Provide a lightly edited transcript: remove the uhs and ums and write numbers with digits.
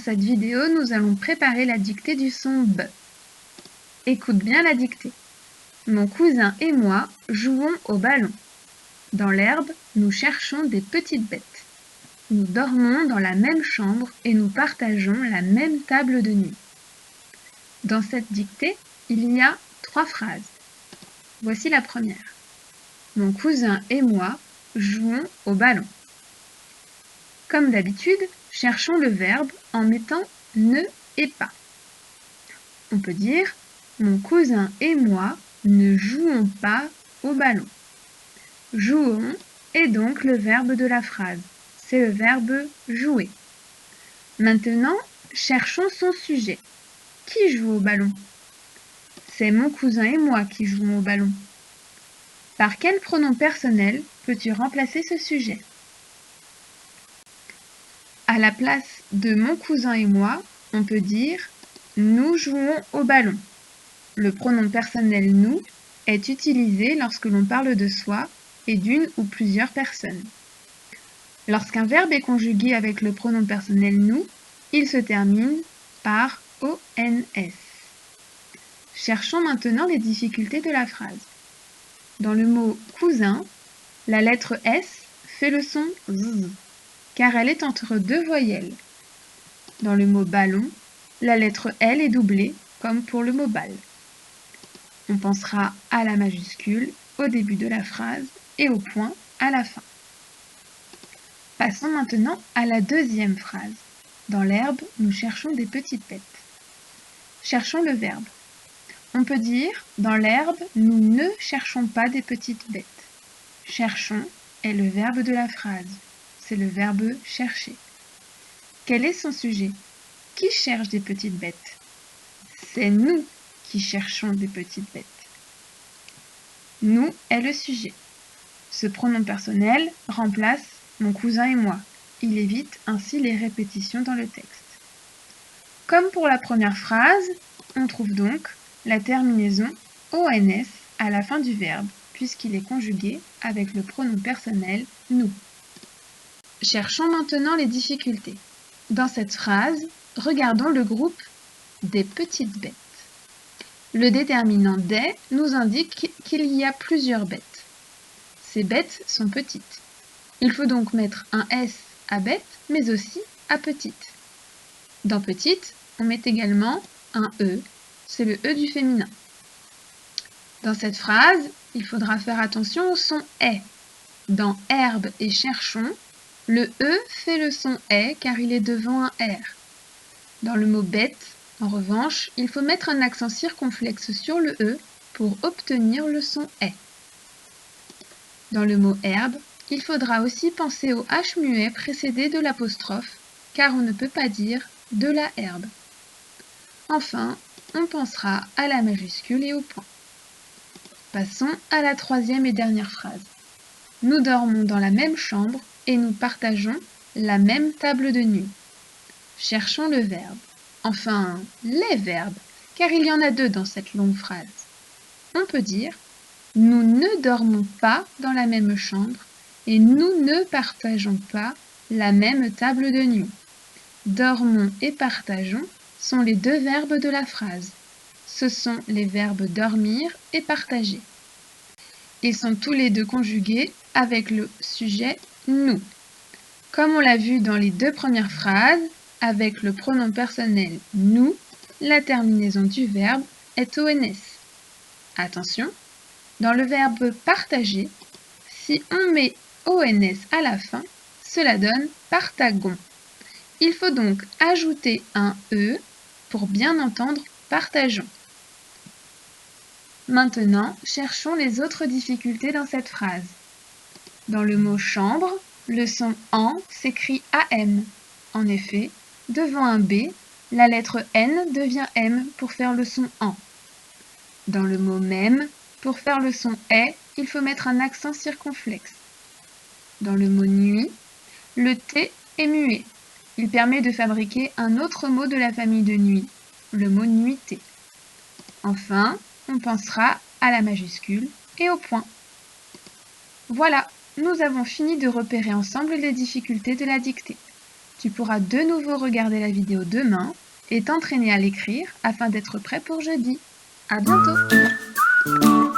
cette vidéo, nous allons préparer la dictée du son B. Écoute bien la dictée. Mon cousin et moi jouons au ballon. Dans l'herbe, nous cherchons des petites bêtes. Nous dormons dans la même chambre et nous partageons la même table de nuit. Dans cette dictée, il y a 3 phrases. Voici la première. Mon cousin et moi jouons au ballon. Comme d'habitude, cherchons le verbe en mettant ne et pas. On peut dire « Mon cousin et moi ne jouons pas au ballon ». Jouons est donc le verbe de la phrase. C'est le verbe jouer. Maintenant, cherchons son sujet. Qui joue au ballon? C'est mon cousin et moi qui jouons au ballon. Par quel pronom personnel peux-tu remplacer ce sujet? À la place de mon cousin et moi, on peut dire nous jouons au ballon. Le pronom personnel nous est utilisé lorsque l'on parle de soi et d'une ou plusieurs personnes. Lorsqu'un verbe est conjugué avec le pronom personnel nous, il se termine par ONS. Cherchons maintenant les difficultés de la phrase. Dans le mot cousin, la lettre S fait le son Z, car elle est entre 2 voyelles. Dans le mot ballon, la lettre L est doublée, comme pour le mot balle. On pensera à la majuscule au début de la phrase et au point à la fin. Passons maintenant à la deuxième phrase. Dans l'herbe, nous cherchons des petites bêtes. Cherchons le verbe. On peut dire « Dans l'herbe, nous ne cherchons pas des petites bêtes ». Cherchons est le verbe de la phrase. C'est le verbe chercher. Quel est son sujet? Qui cherche des petites bêtes? C'est nous qui cherchons des petites bêtes. Nous est le sujet. Ce pronom personnel remplace mon cousin et moi. Il évite ainsi les répétitions dans le texte. Comme pour la première phrase, on trouve donc la terminaison ONS à la fin du verbe, puisqu'il est conjugué avec le pronom personnel nous. Cherchons maintenant les difficultés. Dans cette phrase, regardons le groupe des petites bêtes. Le déterminant des nous indique qu'il y a plusieurs bêtes. Ces bêtes sont petites. Il faut donc mettre un S à bête, mais aussi à petite. Dans petite, on met également un E, c'est le E du féminin. Dans cette phrase, il faudra faire attention au son est. Dans herbe et cherchons, le E fait le son est car il est devant un R. Dans le mot bête, en revanche, il faut mettre un accent circonflexe sur le E pour obtenir le son est. Dans le mot herbe, il faudra aussi penser au H muet précédé de l'apostrophe, car on ne peut pas dire de la herbe. Enfin, on pensera à la majuscule et au point. Passons à la troisième et dernière phrase. Nous dormons dans la même chambre et nous partageons la même table de nuit. Cherchons le verbe. Enfin, les verbes, car il y en a 2 dans cette longue phrase. On peut dire « Nous ne dormons pas dans la même chambre et nous ne partageons pas la même table de nuit. » Dormons et partageons sont les 2 verbes de la phrase. Ce sont les verbes dormir et partager. Ils sont tous les 2 conjugués avec le sujet nous. Comme on l'a vu dans les 2 premières phrases, avec le pronom personnel nous, la terminaison du verbe est ONS. Attention, dans le verbe partager, si on met ONS à la fin, cela donne partagon. Il faut donc ajouter un E pour bien entendre partageons. Maintenant, cherchons les autres difficultés dans cette phrase. Dans le mot chambre, le son en s'écrit AM. En effet, devant un B, la lettre N devient M pour faire le son en. Dans le mot même, pour faire le son est, il faut mettre un accent circonflexe. Dans le mot nuit, le T est muet. Il permet de fabriquer un autre mot de la famille de nuit, le mot nuitée. Enfin, on pensera à la majuscule et au point. Voilà, nous avons fini de repérer ensemble les difficultés de la dictée. Tu pourras de nouveau regarder la vidéo demain et t'entraîner à l'écrire afin d'être prêt pour jeudi. À bientôt!